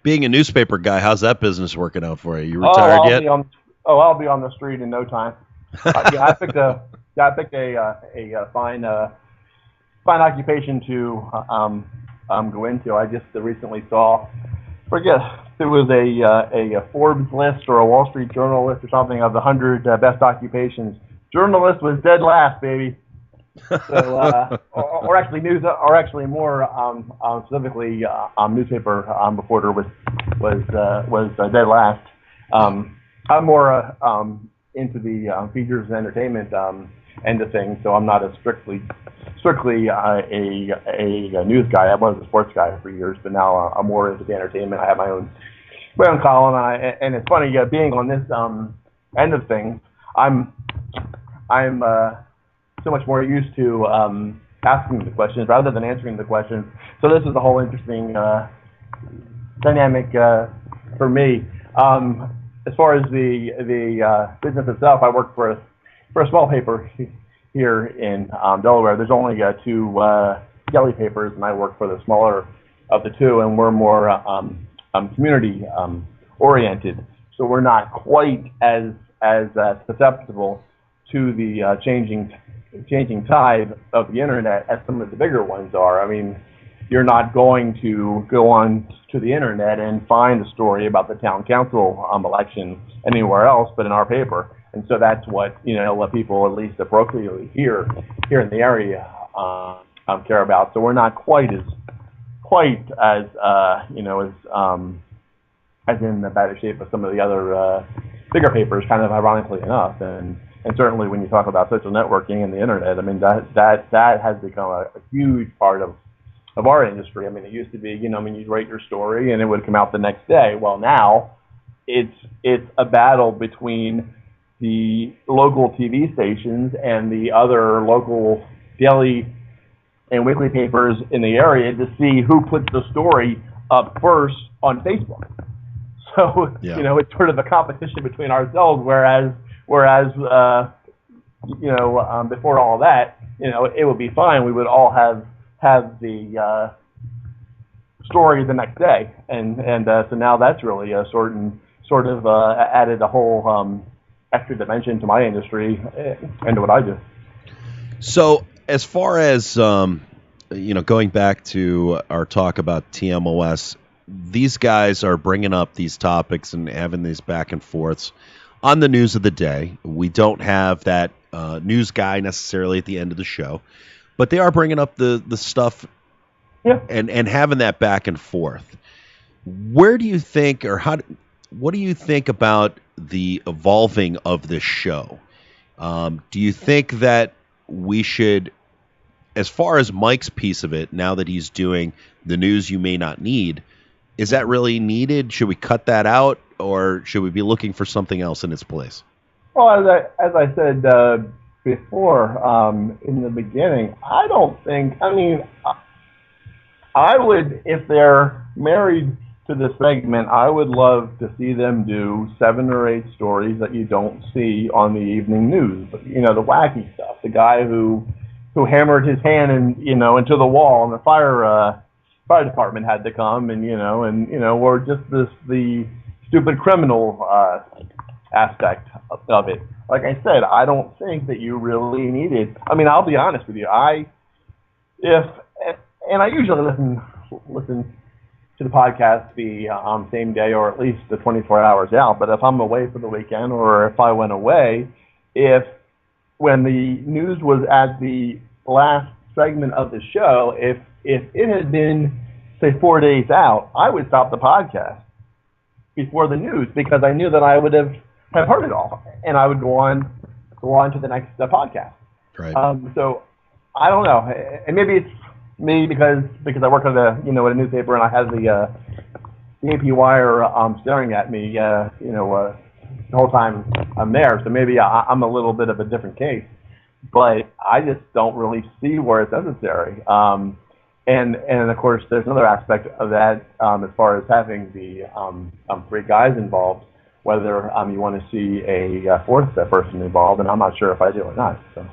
being a newspaper guy, how's that business working out for you? You Oh, retired yet? I'll be on the street in no time. Yeah, I picked a fine occupation to go into. I just recently saw, forget if it was a Forbes list or a Wall Street Journal list or something of the 100 best occupations. Journalist was dead last, baby. So, or actually or actually more specifically, newspaper reporter was dead last. I'm more into the features and entertainment end of things, so I'm not a strictly a news guy. I was a sports guy for years, but now I'm more into the entertainment. I have my own column, and it's funny being on this end of things. I'm so much more used to asking the questions rather than answering the questions. So this is a whole interesting dynamic for me. As far as the business itself, I work for a small paper here in Delaware. There's only two daily papers, and I work for the smaller of the two, and we're more community oriented. So we're not quite as susceptible to the changing tide of the internet as some of the bigger ones are. I mean, you're not going to go on to the internet and find a story about the town council election anywhere else but in our paper. And so that's what people at least appropriately here in the area care about. So we're not quite as as in the better shape of some of the other bigger papers, kind of ironically enough. And certainly when you talk about social networking and the internet, I mean, that has become a huge part of our industry. I mean, it used to be, you'd write your story and it would come out the next day. Well, now it's a battle between the local TV stations and the other local daily and weekly papers in the area to see who puts the story up first on Facebook. So, Yeah. It's sort of a competition between ourselves, whereas before all that, it would be fine. We would all have the story the next day, and so now that's really sort of added a whole extra dimension to my industry and to what I do. So as far as going back to our talk about TMOS, these guys are bringing up these topics and having these back and forths on the news of the day. We don't have that news guy necessarily at the end of the show, but they are bringing up the stuff, yeah, and having that back and forth. Where do you think, or what do you think about the evolving of this show? Do you think that we should, as far as Mike's piece of it, now that he's doing the news you may not need, is that really needed? Should we cut that out, or should we be looking for something else in its place? Well, as I said before in the beginning, I don't think. I mean, I would, if they're married to this segment, I would love to see them do 7 or 8 stories that you don't see on the evening news. But, the wacky stuff. The guy who hammered his hand into the wall, and the fire department had to come, or just the stupid criminal aspect of it. Like I said, I don't think that you really need it. I mean, I'll be honest with you. I usually listen to the podcast the same day, or at least the 24 hours out. But if I'm away for the weekend, or if I went away, when the news was at the last segment of the show, if it had been, say, 4 days out, I would stop the podcast before the news, because I knew that I would have heard it all, and I would go on to the next podcast. Right. So I don't know, and maybe it's me because I work at a newspaper, and I have the AP wire staring at me the whole time I'm there. So maybe I'm a little bit of a different case, but I just don't really see where it's necessary. And of course, there's another aspect of that as far as having the 3 guys involved, whether you want to see a fourth person involved, and I'm not sure if I do or not. So.